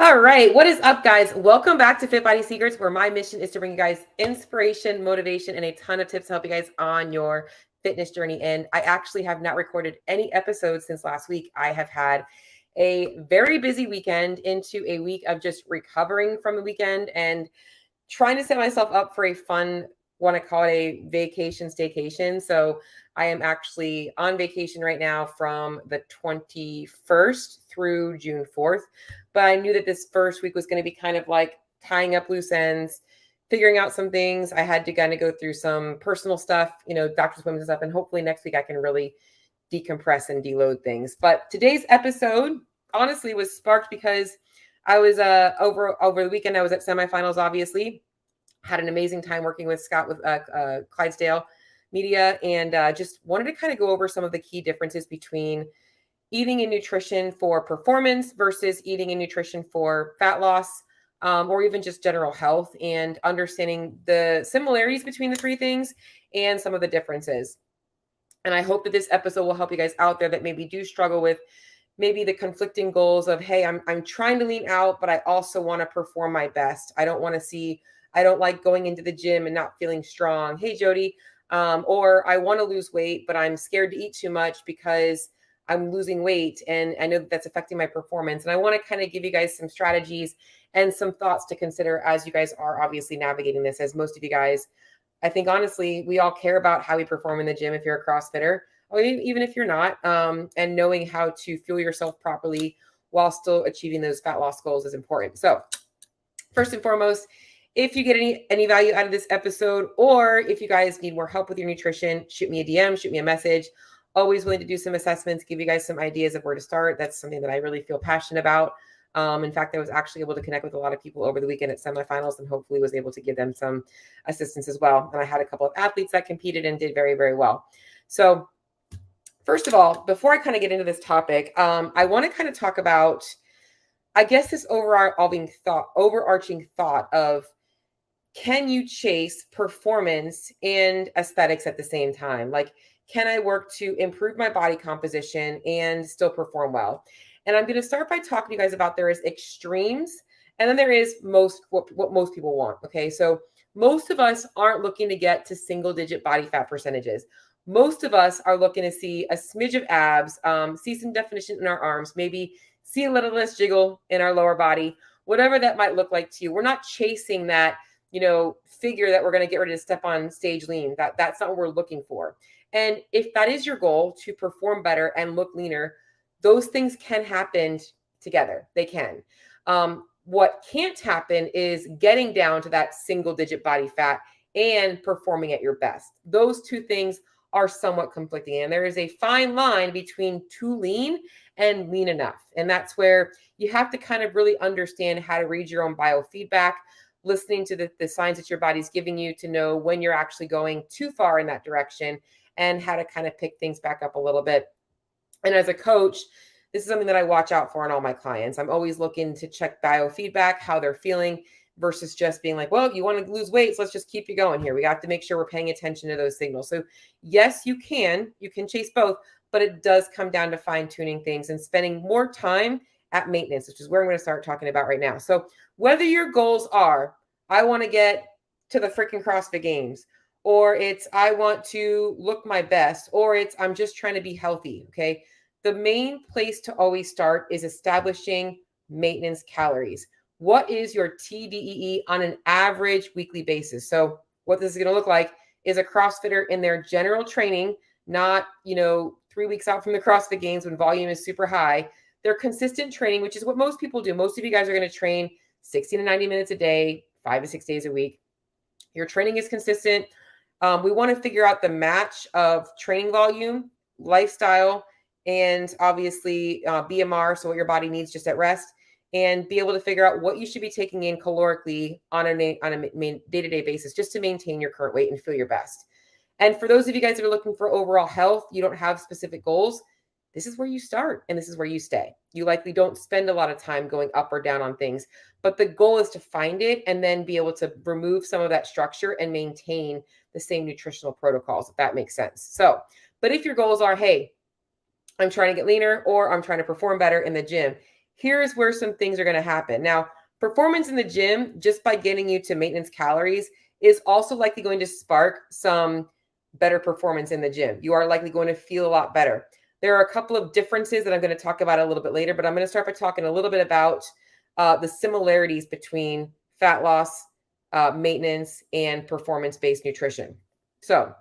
All right. What is up, guys? Welcome back to Fit Body Secrets, where my mission is to bring you guys inspiration, motivation, and a ton of tips to help you guys on your fitness journey. And I actually have not recorded any episodes since last week. I have had a very busy weekend into a week of just recovering from the weekend and trying to set myself up for a fun, want to call it a vacation staycation. So I am actually on vacation right now from the 21st through June 4th. But I knew that this first week was going to be kind of like tying up loose ends, figuring out some things. I had to kind of go through some personal stuff, doctor's appointments and stuff. And hopefully next week I can really decompress and deload things. But today's episode honestly was sparked because I was over the weekend. I was at semifinals, obviously. Had an amazing time working with Scott with Clydesdale Media, and just wanted to kind of go over some of the key differences between eating and nutrition for performance versus eating and nutrition for fat loss, or even just general health, and understanding the similarities between the three things and some of the differences. And I hope that this episode will help you guys out there that maybe do struggle with maybe the conflicting goals of, hey, I'm trying to lean out, but I also want to perform my best. I don't like going into the gym and not feeling strong. Hey, Jody. Or I want to lose weight, but I'm scared to eat too much because I'm losing weight. And I know that that's affecting my performance. And I want to kind of give you guys some strategies and some thoughts to consider as you guys are obviously navigating this. As most of you guys, I think, honestly, we all care about how we perform in the gym if you're a CrossFitter, or even if you're not, and knowing how to fuel yourself properly while still achieving those fat loss goals is important. So first and foremost, if you get any value out of this episode, or if you guys need more help with your nutrition, shoot me a DM, shoot me a message. Always willing to do some assessments, give you guys some ideas of where to start. That's something that I really feel passionate about. In fact, I was actually able to connect with a lot of people over the weekend at semifinals and hopefully was able to give them some assistance as well. And I had a couple of athletes that competed and did very, very well. So first of all, before I kind of get into this topic, I want to kind of talk about, I guess, this overarching thought of, can you chase performance and aesthetics at the same time? Like, can I work to improve my body composition and still perform well? And I'm going to start by talking to you guys about there is extremes, and then there is what most people want. Okay, so most of us aren't looking to get to single-digit body fat percentages. Most of us are looking to see a smidge of abs, see some definition in our arms, maybe see a little less jiggle in our lower body, whatever that might look like to you. We're not chasing that figure that we're going to get ready to step on stage lean. That's not what we're looking for. And if that is your goal, to perform better and look leaner, those things can happen together. They can. What can't happen is getting down to that single digit body fat and performing at your best. Those two things are somewhat conflicting. And there is a fine line between too lean and lean enough. And that's where you have to kind of really understand how to read your own biofeedback, listening to the signs that your body's giving you to know when you're actually going too far in that direction and how to kind of pick things back up a little bit. And as a coach, this is something that I watch out for in all my clients. I'm always looking to check biofeedback, how they're feeling, versus just being like, well, you want to lose weight, so let's just keep you going here. We have to make sure we're paying attention to those signals. So yes, you can chase both, but it does come down to fine tuning things and spending more time at maintenance, which is where I'm going to start talking about right now. So whether your goals are, I want to get to the freaking CrossFit Games, or it's I want to look my best, or it's I'm just trying to be healthy, okay? The main place to always start is establishing maintenance calories. What is your TDEE on an average weekly basis? So what this is going to look like is a CrossFitter in their general training, not, 3 weeks out from the CrossFit Games when volume is super high. Their consistent training, which is what most people do. Most of you guys are going to train 60 to 90 minutes a day, 5 to 6 days a week. Your training is consistent. We want to figure out the match of training volume, lifestyle, and obviously BMR, so what your body needs just at rest, and be able to figure out what you should be taking in calorically on a day-to-day basis just to maintain your current weight and feel your best. And for those of you guys that are looking for overall health, you don't have specific goals, this is where you start and this is where you stay. You likely don't spend a lot of time going up or down on things, but the goal is to find it and then be able to remove some of that structure and maintain the same nutritional protocols, if that makes sense. So, but if your goals are, hey, I'm trying to get leaner or I'm trying to perform better in the gym, here's where some things are going to happen. Now, performance in the gym, just by getting you to maintenance calories, is also likely going to spark some better performance in the gym. You are likely going to feel a lot better. There are a couple of differences that I'm going to talk about a little bit later, but I'm going to start by talking a little bit about the similarities between fat loss, maintenance, and performance-based nutrition. So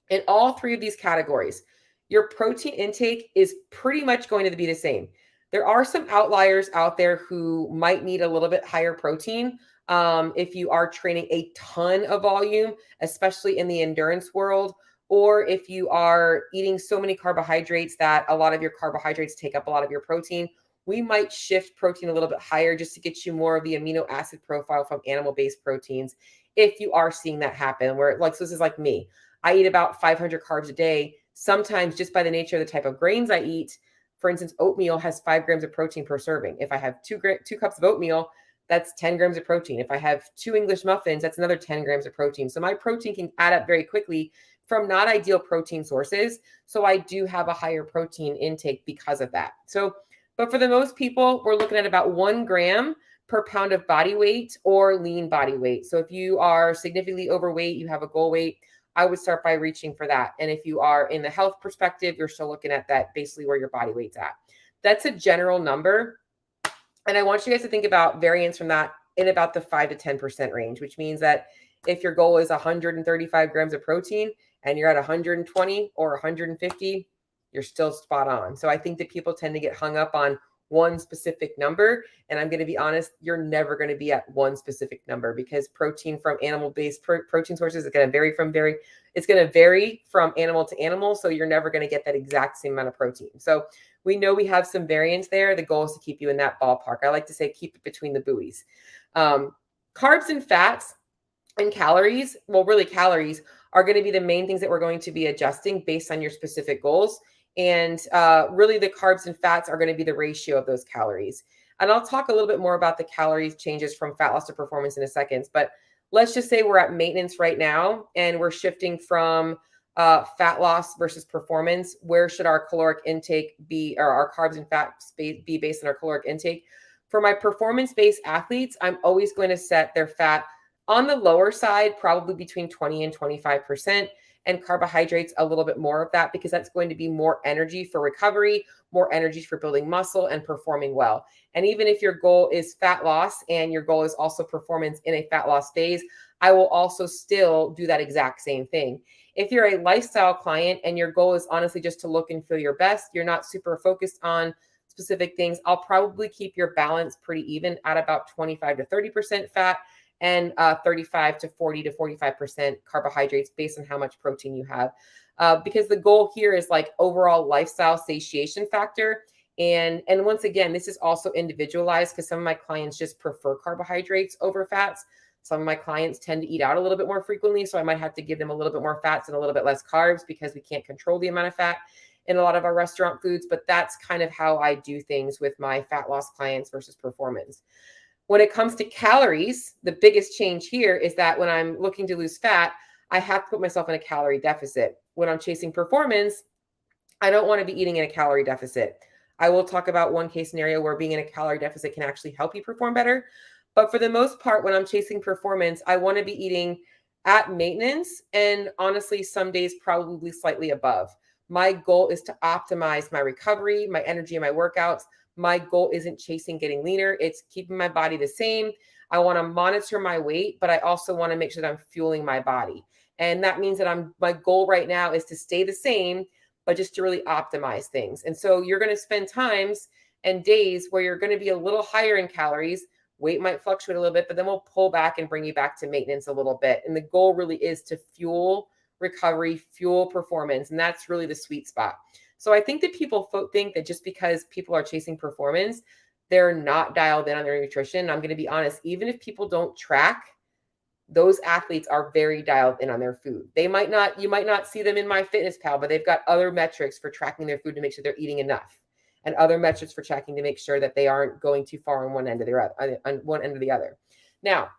in all three of these categories, your protein intake is pretty much going to be the same. There are some outliers out there who might need a little bit higher protein. If you are training a ton of volume, especially in the endurance world, or if you are eating so many carbohydrates that a lot of your carbohydrates take up a lot of your protein, we might shift protein a little bit higher just to get you more of the amino acid profile from animal-based proteins. If you are seeing that happen, where so this is like me. I eat about 500 carbs a day. Sometimes just by the nature of the type of grains I eat, for instance, oatmeal has 5 grams of protein per serving. If I have two cups of oatmeal, that's 10 grams of protein. If I have 2 English muffins, that's another 10 grams of protein. So my protein can add up very quickly from not ideal protein sources. So I do have a higher protein intake because of that. But for the most people, we're looking at about 1 gram per pound of body weight or lean body weight. So if you are significantly overweight, you have a goal weight, I would start by reaching for that. And if you are in the health perspective, you're still looking at that basically where your body weight's at. That's a general number. And I want you guys to think about variance from that in about the 5 to 10% range, which means that if your goal is 135 grams of protein and you're at 120 or 150, you're still spot on. So I think that people tend to get hung up on one specific number. And I'm going to be honest, you're never going to be at one specific number because protein from animal-based protein sources is going to vary from animal to animal. So you're never going to get that exact same amount of protein. So we know we have some variance there. The goal is to keep you in that ballpark. I like to say keep it between the buoys. Carbs and fats and calories, well, really calories are going to be the main things that we're going to be adjusting based on your specific goals. And really the carbs and fats are going to be the ratio of those calories. And I'll talk a little bit more about the calories changes from fat loss to performance in a second. But let's just say we're at maintenance right now and we're shifting from fat loss versus performance. Where should our caloric intake be, or our carbs and fats be based on our caloric intake? For my performance-based athletes, I'm always going to set their fat on the lower side, probably between 20 and 25%. And carbohydrates a little bit more of that because that's going to be more energy for recovery, more energy for building muscle and performing well. And even if your goal is fat loss and your goal is also performance in a fat loss phase, I will also still do that exact same thing. If you're a lifestyle client and your goal is honestly just to look and feel your best, you're not super focused on specific things, I'll probably keep your balance pretty even at about 25 to 30% fat and 35 to 40 to 45% carbohydrates based on how much protein you have. Because the goal here is like overall lifestyle satiation factor. And once again, this is also individualized because some of my clients just prefer carbohydrates over fats. Some of my clients tend to eat out a little bit more frequently. So I might have to give them a little bit more fats and a little bit less carbs because we can't control the amount of fat in a lot of our restaurant foods. But that's kind of how I do things with my fat loss clients versus performance. When it comes to calories, the biggest change here is that when I'm looking to lose fat, I have to put myself in a calorie deficit. When I'm chasing performance, I don't want to be eating in a calorie deficit. I will talk about one case scenario where being in a calorie deficit can actually help you perform better. But for the most part, when I'm chasing performance, I want to be eating at maintenance and honestly, some days probably slightly above. My goal is to optimize my recovery, my energy, and my workouts. My goal isn't chasing getting leaner. It's keeping my body the same. I want to monitor my weight, but I also want to make sure that I'm fueling my body. And that means that my goal right now is to stay the same, but just to really optimize things. And so you're going to spend times and days where you're going to be a little higher in calories. Weight might fluctuate a little bit, but then we'll pull back and bring you back to maintenance a little bit. And the goal really is to fuel recovery, fuel performance. And that's really the sweet spot. So I think that people think that just because people are chasing performance, they're not dialed in on their nutrition. I'm going to be honest, even if people don't track, those athletes are very dialed in on their food. You might not see them in MyFitnessPal, but they've got other metrics for tracking their food to make sure they're eating enough, and other metrics for tracking to make sure that they aren't going too far on one end or the other. Now,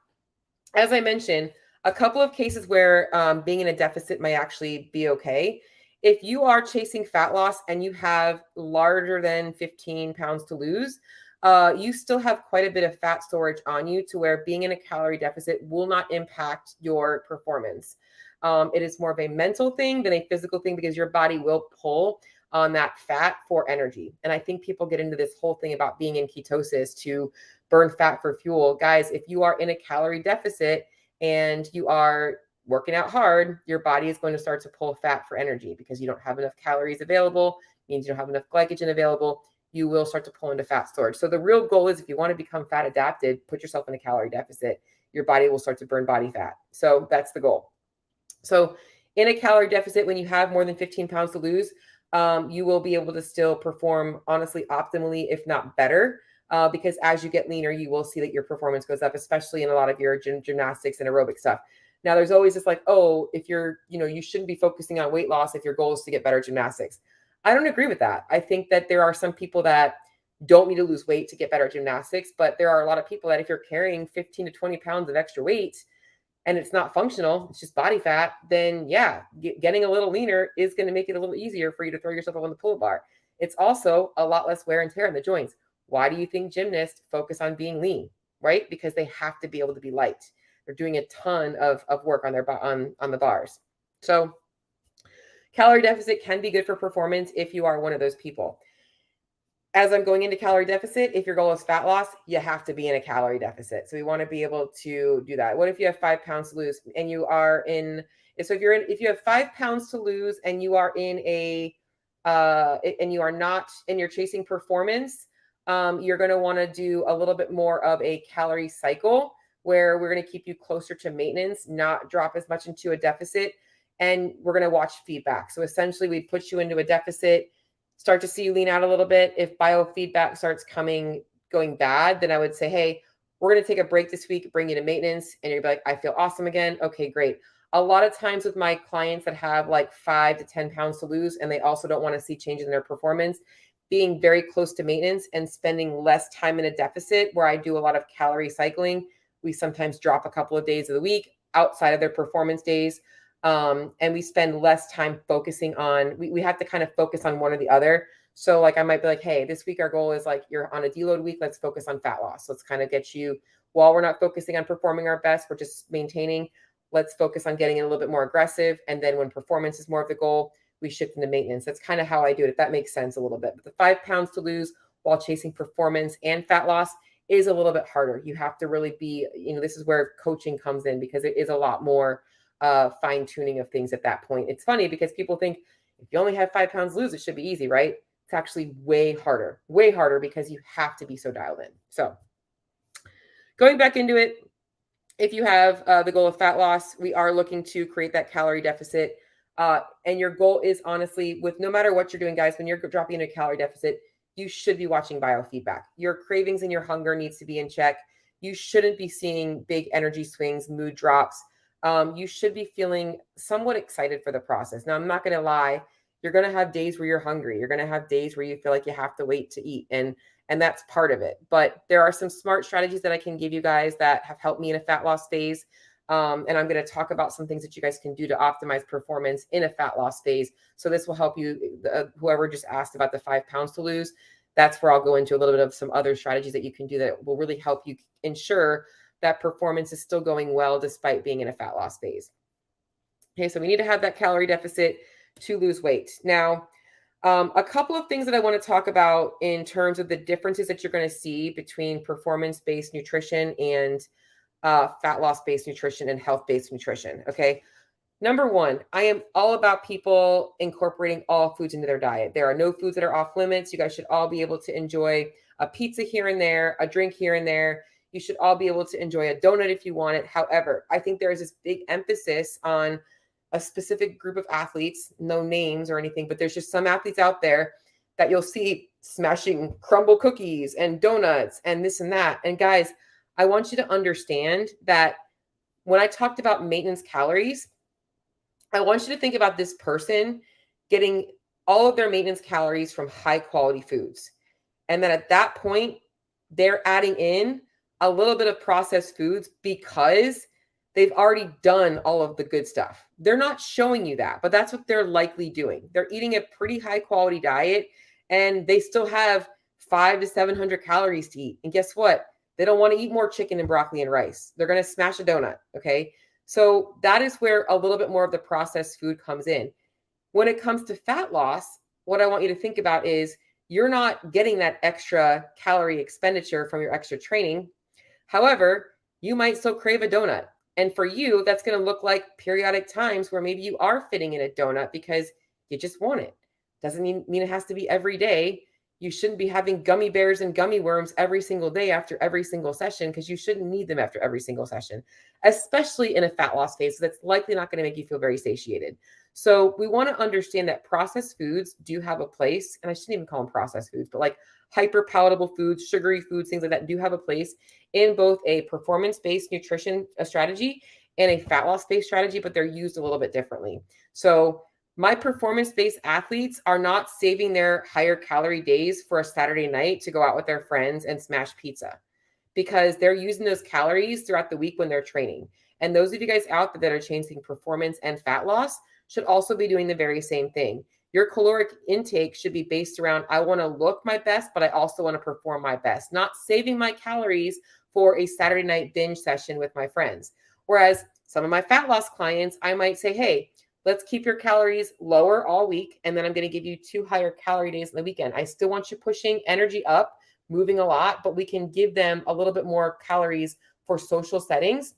as I mentioned, a couple of cases where being in a deficit might actually be okay. If you are chasing fat loss and you have larger than 15 pounds to lose, you still have quite a bit of fat storage on you to where being in a calorie deficit will not impact your performance. It is more of a mental thing than a physical thing because your body will pull on that fat for energy. And I think people get into this whole thing about being in ketosis to burn fat for fuel. Guys, if you are in a calorie deficit and you are working out hard, your body is going to start to pull fat for energy because you don't have enough calories available, means you don't have enough glycogen available. You will start to pull into fat storage. So the real goal is if you want to become fat adapted, put yourself in a calorie deficit. Your body will start to burn body fat. So that's the goal. So in a calorie deficit, when you have more than 15 pounds to lose, you will be able to still perform honestly optimally, if not better, because as you get leaner, you will see that your performance goes up, especially in a lot of your gymnastics and aerobic stuff. Now, there's always this like, oh, if you're, you shouldn't be focusing on weight loss if your goal is to get better gymnastics. I don't agree with that. I think that there are some people that don't need to lose weight to get better at gymnastics, but there are a lot of people that if you're carrying 15 to 20 pounds of extra weight and it's not functional, it's just body fat, then yeah, getting a little leaner is going to make it a little easier for you to throw yourself up on the pull bar. It's also a lot less wear and tear on the joints. Why do you think gymnasts focus on being lean, right? Because they have to be able to be light. They're doing a ton of work on their on the bars. So calorie deficit can be good for performance if you are one of those people. As I'm going into calorie deficit, if your goal is fat loss, you have to be in a calorie deficit. So we want to be able to do that. What if you have 5 pounds to lose and you are in, so if you have 5 pounds to lose and you are in and you are not, and you're chasing performance, you're going to want to do a little bit more of a calorie cycle where we're going to keep you closer to maintenance, not drop as much into a deficit. And we're going to watch feedback. So essentially we put you into a deficit, start to see you lean out a little bit. If biofeedback starts going bad, then I would say, hey, we're going to take a break this week, bring you to maintenance. And you're like, I feel awesome again. Okay, great. A lot of times with my clients that have like 5 to 10 pounds to lose, and they also don't want to see changes in their performance, being very close to maintenance and spending less time in a deficit where I do a lot of calorie cycling. We sometimes drop a couple of days of the week outside of their performance days. And we spend less time focusing on, we have to kind of focus on one or the other. So like, I might be like, hey, this week our goal is like, you're on a deload week. Let's focus on fat loss. Let's kind of get you, while we're not focusing on performing our best, we're just maintaining. Let's focus on getting a little bit more aggressive. And then when performance is more of the goal, we shift into maintenance. That's kind of how I do it. If that makes sense a little bit, but the 5 pounds to lose while chasing performance and fat loss is a little bit harder. You have to really be, this is where coaching comes in because it is a lot more fine tuning of things at that point. It's funny because people think if you only have 5 pounds to lose, it should be easy, right? It's actually way harder because you have to be so dialed in. So going back into it, if you have the goal of fat loss, we are looking to create that calorie deficit. And your goal is honestly, with no matter what you're doing, guys, when you're dropping into a calorie deficit, you should be watching biofeedback. Your cravings and your hunger needs to be in check. You shouldn't be seeing big energy swings, mood drops. You should be feeling somewhat excited for the process. Now, I'm not going to lie. You're going to have days where you're hungry. You're going to have days where you feel like you have to wait to eat. And that's part of it. But there are some smart strategies that I can give you guys that have helped me in a fat loss phase. And I'm going to talk about some things that you guys can do to optimize performance in a fat loss phase. So this will help you, whoever just asked about the 5 pounds to lose, that's where I'll go into a little bit of some other strategies that you can do that will really help you ensure that performance is still going well despite being in a fat loss phase. Okay, so we need to have that calorie deficit to lose weight. Now, a couple of things that I want to talk about in terms of the differences that you're going to see between performance-based nutrition and fat loss-based nutrition and health-based nutrition. Okay. Number one, I am all about people incorporating all foods into their diet. There are no foods that are off limits. You guys should all be able to enjoy a pizza here and there, a drink here and there. You should all be able to enjoy a donut if you want it. However, I think there is this big emphasis on a specific group of athletes, no names or anything, but there's just some athletes out there that you'll see smashing crumble cookies and donuts and this and that. And guys, I want you to understand that when I talked about maintenance calories, I want you to think about this person getting all of their maintenance calories from high quality foods. And then at that point, they're adding in a little bit of processed foods because they've already done all of the good stuff. They're not showing you that, but that's what they're likely doing. They're eating a pretty high quality diet and they still have 500 to 700 calories to eat. And guess what? They don't want to eat more chicken and broccoli and rice. They're going to smash a donut. Okay. So that is where a little bit more of the processed food comes in. When it comes to fat loss, what I want you to think about is you're not getting that extra calorie expenditure from your extra training. However, you might still crave a donut. And for you, that's going to look like periodic times where maybe you are fitting in a donut because you just want it. Doesn't mean it has to be every day. You shouldn't be having gummy bears and gummy worms every single day after every single session, because you shouldn't need them after every single session, especially in a fat loss phase. That's likely not going to make you feel very satiated. So we want to understand that processed foods do have a place, and I shouldn't even call them processed foods, but like hyper palatable foods, sugary foods, things like that do have a place in both a performance-based nutrition strategy and a fat loss-based strategy, but they're used a little bit differently. So my performance-based athletes are not saving their higher calorie days for a Saturday night to go out with their friends and smash pizza, because they're using those calories throughout the week when they're training. And those of you guys out there that are chasing performance and fat loss should also be doing the very same thing. Your caloric intake should be based around, I want to look my best, but I also want to perform my best, not saving my calories for a Saturday night binge session with my friends. Whereas some of my fat loss clients, I might say, hey, let's keep your calories lower all week, and then I'm going to give you 2 higher calorie days in the weekend. I still want you pushing energy up, moving a lot, but we can give them a little bit more calories for social settings.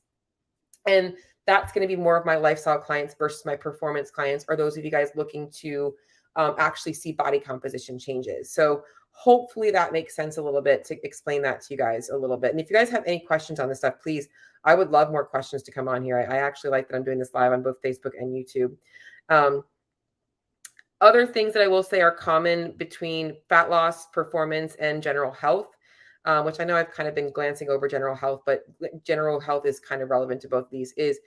And that's going to be more of my lifestyle clients versus my performance clients, or those of you guys looking to actually see body composition changes. So hopefully that makes sense a little bit to explain that to you guys a little bit. And if you guys have any questions on this stuff, please, I would love more questions to come on here. I actually like that I'm doing this live on both Facebook and YouTube. Other things that I will say are common between fat loss, performance, and general health, which I know I've kind of been glancing over general health, but general health is kind of relevant to both of these, is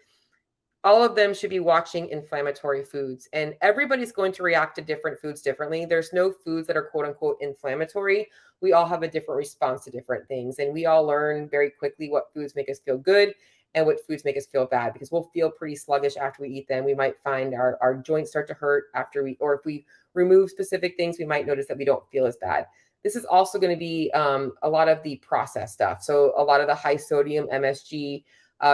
all of them should be watching inflammatory foods. And everybody's going to react to different foods differently. There's no foods that are quote unquote inflammatory. We all have a different response to different things. And we all learn very quickly what foods make us feel good and what foods make us feel bad, because we'll feel pretty sluggish after we eat them. We might find our joints start to hurt after or if we remove specific things, we might notice that we don't feel as bad. This is also going to be a lot of the processed stuff. So a lot of the high sodium, MSG,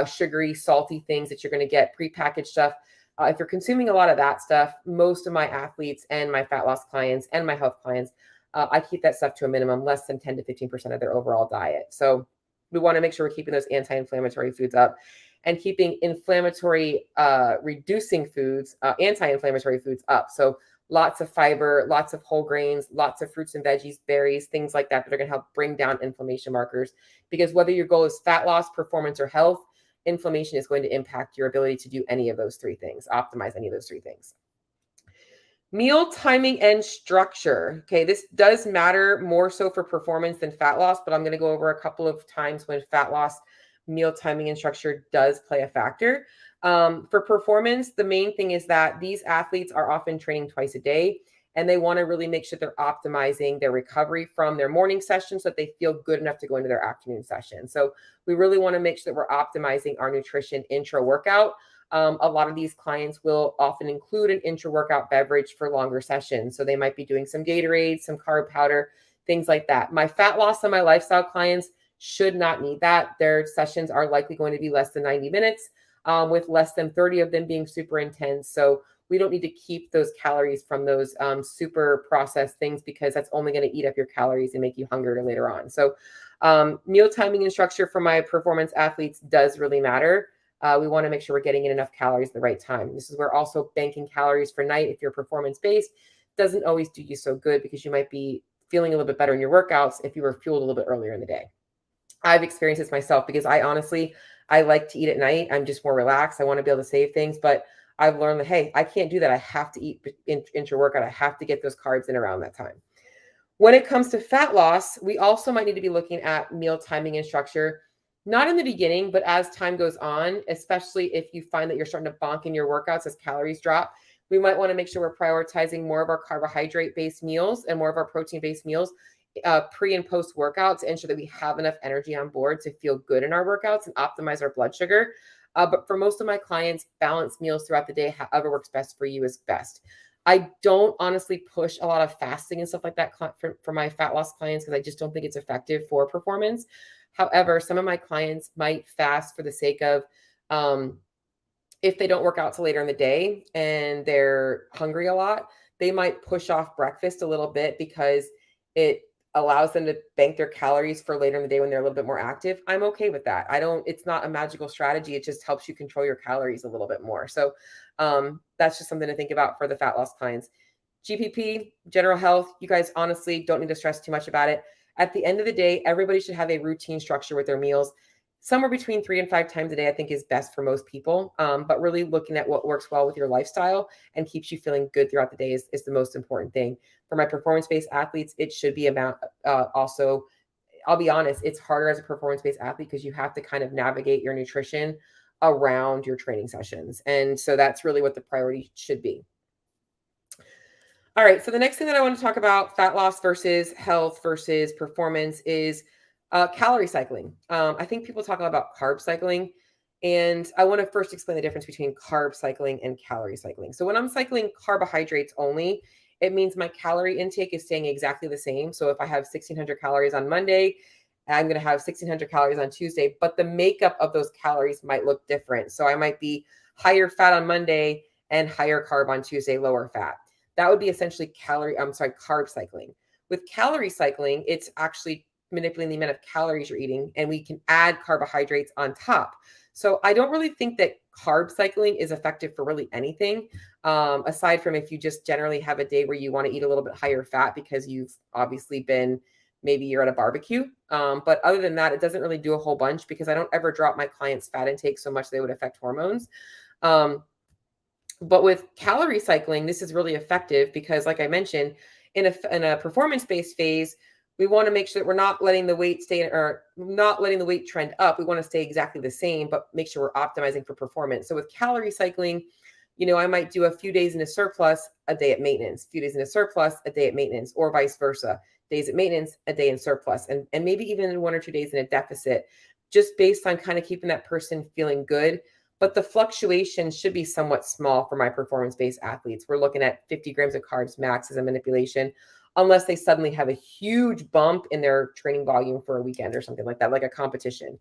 sugary, salty things that you're going to get, prepackaged stuff. If you're consuming a lot of that stuff, most of my athletes and my fat loss clients and my health clients, I keep that stuff to a minimum, less than 10 to 15% of their overall diet. So we want to make sure we're keeping those anti-inflammatory foods up and keeping inflammatory reducing foods, anti-inflammatory foods up. So lots of fiber, lots of whole grains, lots of fruits and veggies, berries, things like that are going to help bring down inflammation markers. Because whether your goal is fat loss, performance, or health, inflammation is going to impact your ability to do any of those 3 things, optimize any of those 3 things. Meal timing and structure. Okay, this does matter more so for performance than fat loss, but I'm going to go over a couple of times when fat loss, meal timing and structure does play a factor. For performance, the main thing is that these athletes are often training twice a day, and they want to really make sure they're optimizing their recovery from their morning session so that they feel good enough to go into their afternoon session. So we really want to make sure that we're optimizing our nutrition intra-workout. A lot of these clients will often include an intra-workout beverage for longer sessions. So they might be doing some Gatorade, some carb powder, things like that. My fat loss and my lifestyle clients should not need that. Their sessions are likely going to be less than 90 minutes, with less than 30 of them being super intense. So we don't need to keep those calories from those super processed things, because that's only going to eat up your calories and make you hungrier later on. So meal timing and structure for my performance athletes does really matter. We want to make sure we're getting in enough calories at the right time. This is where also banking calories for night, if you're performance-based, doesn't always do you so good, because you might be feeling a little bit better in your workouts if you were fueled a little bit earlier in the day. I've experienced this myself, because I like to eat at night. I'm just more relaxed. I want to be able to save things, but I've learned that, hey, I can't do that. I have to eat intra-workout. I have to get those carbs in around that time. When it comes to fat loss, we also might need to be looking at meal timing and structure, not in the beginning, but as time goes on, especially if you find that you're starting to bonk in your workouts as calories drop. We might want to make sure we're prioritizing more of our carbohydrate-based meals and more of our protein-based meals pre and post workouts to ensure that we have enough energy on board to feel good in our workouts and optimize our blood sugar. But for most of my clients, balanced meals throughout the day, however works best for you is best. I don't honestly push a lot of fasting and stuff like that for my fat loss clients because I just don't think it's effective for performance. However, some of my clients might fast for the sake of if they don't work out till later in the day and they're hungry a lot, they might push off breakfast a little bit because it allows them to bank their calories for later in the day when they're a little bit more active. I'm okay with that. It's not a magical strategy. It just helps you control your calories a little bit more. So that's just something to think about for the fat loss clients. GPP, general health, you guys honestly don't need to stress too much about it. At the end of the day, everybody should have a routine structure with their meals. Somewhere between 3 and 5 times a day, I think is best for most people. But really looking at what works well with your lifestyle and keeps you feeling good throughout the day is the most important thing. For my performance-based athletes, it should be about also, I'll be honest, it's harder as a performance-based athlete because you have to kind of navigate your nutrition around your training sessions. And so that's really what the priority should be. All right. So the next thing that I want to talk about, fat loss versus health versus performance, is calorie cycling. I think people talk a lot about carb cycling, and I want to first explain the difference between carb cycling and calorie cycling. So when I'm cycling carbohydrates only, it means my calorie intake is staying exactly the same. So if I have 1,600 calories on Monday, I'm going to have 1,600 calories on Tuesday, but the makeup of those calories might look different. So I might be higher fat on Monday and higher carb on Tuesday, lower fat. That would be essentially carb cycling. With calorie cycling, it's actually manipulating the amount of calories you're eating, and we can add carbohydrates on top. So I don't really think that carb cycling is effective for really anything, aside from if you just generally have a day where you want to eat a little bit higher fat because you've obviously maybe you're at a barbecue. But other than that, it doesn't really do a whole bunch because I don't ever drop my clients' fat intake so much they would affect hormones. But with calorie cycling, this is really effective because, like I mentioned, in a performance-based phase, we want to make sure that we're not letting the weight not letting the weight trend up. We want to stay exactly the same, but make sure we're optimizing for performance. So with calorie cycling, I might do a few days in a surplus, a day at maintenance, a few days in a surplus, a day at maintenance, or vice versa. Days at maintenance, a day in surplus, and maybe even 1 or 2 days in a deficit, just based on kind of keeping that person feeling good. But the fluctuation should be somewhat small for my performance-based athletes. We're looking at 50 grams of carbs max as a manipulation, unless they suddenly have a huge bump in their training volume for a weekend or something like that, like a competition.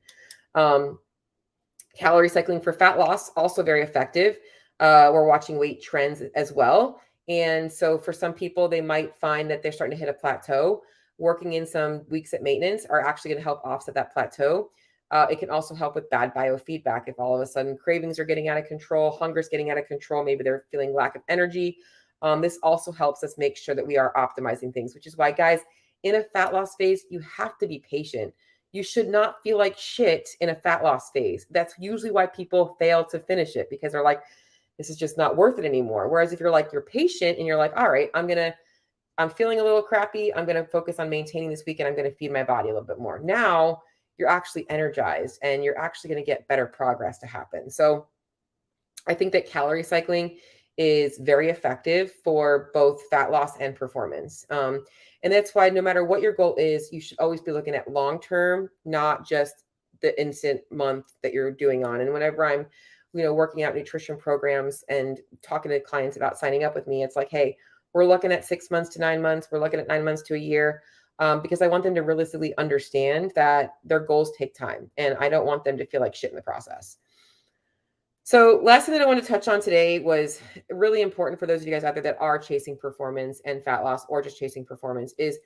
Calorie cycling for fat loss, also very effective. We're watching weight trends as well. And so for some people, they might find that they're starting to hit a plateau. Working in some weeks at maintenance are actually going to help offset that plateau. It can also help with bad biofeedback. If all of a sudden cravings are getting out of control, hunger's getting out of control, maybe they're feeling lack of energy. This also helps us make sure that we are optimizing things, which is why, guys, in a fat loss phase, you have to be patient. You should not feel like shit in a fat loss phase. That's usually why people fail to finish it, because they're like, this is just not worth it anymore. Whereas if you're patient and you're like, all right, I'm feeling a little crappy. I'm going to focus on maintaining this week and I'm going to feed my body a little bit more. Now you're actually energized and you're actually going to get better progress to happen. So I think that calorie cycling is very effective for both fat loss and performance. And that's why no matter what your goal is, you should always be looking at long-term, not just the instant month that you're doing on. And whenever I'm, working out nutrition programs and talking to clients about signing up with me, it's like, hey, we're looking at 6 months to 9 months. We're looking at 9 months to a year, because I want them to realistically understand that their goals take time and I don't want them to feel like shit in the process. So last thing that I want to touch on today was really important for those of you guys out there that are chasing performance and fat loss or just chasing performance, is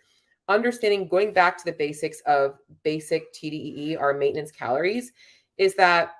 understanding, going back to the basics of basic TDEE, our maintenance calories, is that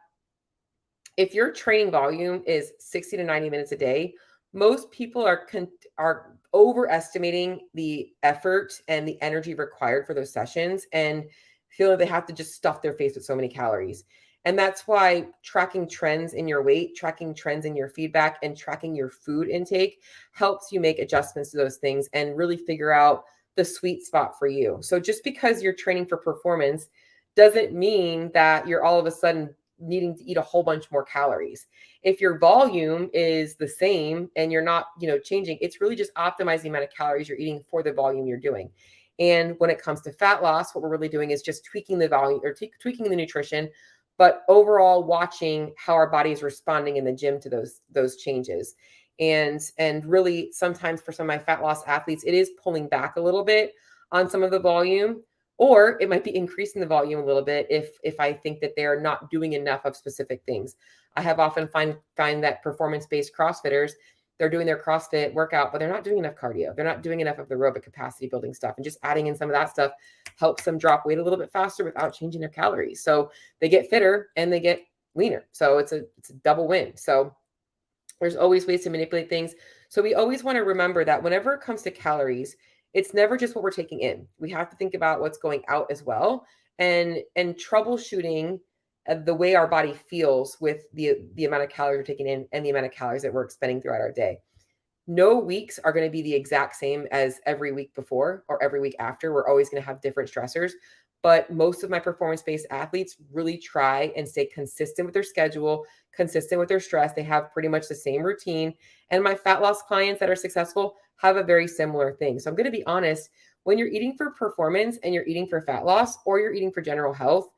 if your training volume is 60 to 90 minutes a day, most people are overestimating the effort and the energy required for those sessions and feel like they have to just stuff their face with so many calories. And that's why tracking trends in your weight, tracking trends in your feedback, and tracking your food intake helps you make adjustments to those things and really figure out the sweet spot for you. So just because you're training for performance doesn't mean that you're all of a sudden needing to eat a whole bunch more calories. If your volume is the same and you're not, changing, it's really just optimizing the amount of calories you're eating for the volume you're doing. And when it comes to fat loss, what we're really doing is just tweaking the volume or tweaking the nutrition, but overall watching how our body is responding in the gym to those changes. And really sometimes for some of my fat loss athletes, it is pulling back a little bit on some of the volume, or it might be increasing the volume a little bit if I think that they're not doing enough of specific things. I have often find that performance-based CrossFitters, they're doing their CrossFit workout, but they're not doing enough cardio. They're not doing enough of the aerobic capacity building stuff. And just adding in some of that stuff helps them drop weight a little bit faster without changing their calories. So they get fitter and they get leaner. So it's a double win. So there's always ways to manipulate things. So we always want to remember that whenever it comes to calories, it's never just what we're taking in. We have to think about what's going out as well, and troubleshooting the way our body feels with the amount of calories we're taking in and the amount of calories that we're expending throughout our day. No weeks are going to be the exact same as every week before or every week after. We're always going to have different stressors. But most of my performance-based athletes really try and stay consistent with their schedule, consistent with their stress. They have pretty much the same routine. And my fat loss clients that are successful have a very similar thing. So I'm going to be honest, when you're eating for performance and you're eating for fat loss or you're eating for general health,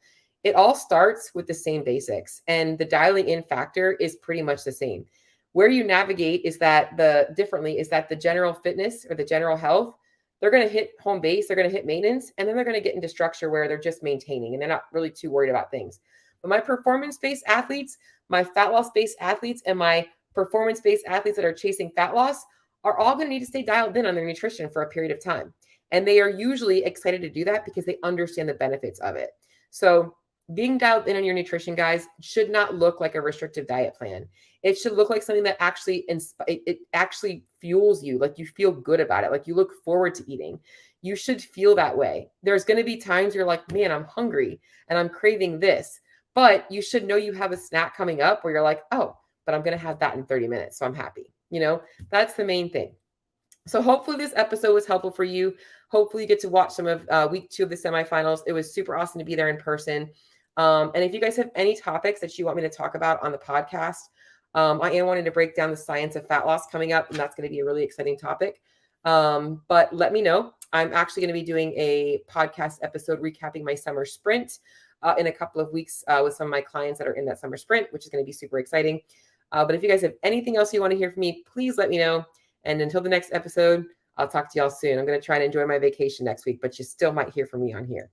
it all starts with the same basics. And the dialing in factor is pretty much the same. Where you navigate is that the general fitness or the general health, they're going to hit home base, they're going to hit maintenance, and then they're going to get into structure where they're just maintaining and they're not really too worried about things. But my performance-based athletes, my fat loss-based athletes, and my performance-based athletes that are chasing fat loss are all going to need to stay dialed in on their nutrition for a period of time. And they are usually excited to do that because they understand the benefits of it. So being dialed in on your nutrition, guys, should not look like a restrictive diet plan. It should look like something that actually it actually fuels you, like you feel good about it, like you look forward to eating. You should feel that way. There's going to be times you're like, man, I'm hungry and I'm craving this, but you should know you have a snack coming up where you're like, oh, but I'm going to have that in 30 minutes. So I'm happy. That's the main thing. So hopefully this episode was helpful for you. Hopefully you get to watch some of week 2 of the semifinals. It was super awesome to be there in person. And if you guys have any topics that you want me to talk about on the podcast, I am wanting to break down the science of fat loss coming up, and that's going to be a really exciting topic. But let me know. I'm actually going to be doing a podcast episode recapping my summer sprint in a couple of weeks with some of my clients that are in that summer sprint, which is going to be super exciting. But if you guys have anything else you want to hear from me, please let me know. And until the next episode, I'll talk to y'all soon. I'm going to try and enjoy my vacation next week, but you still might hear from me on here.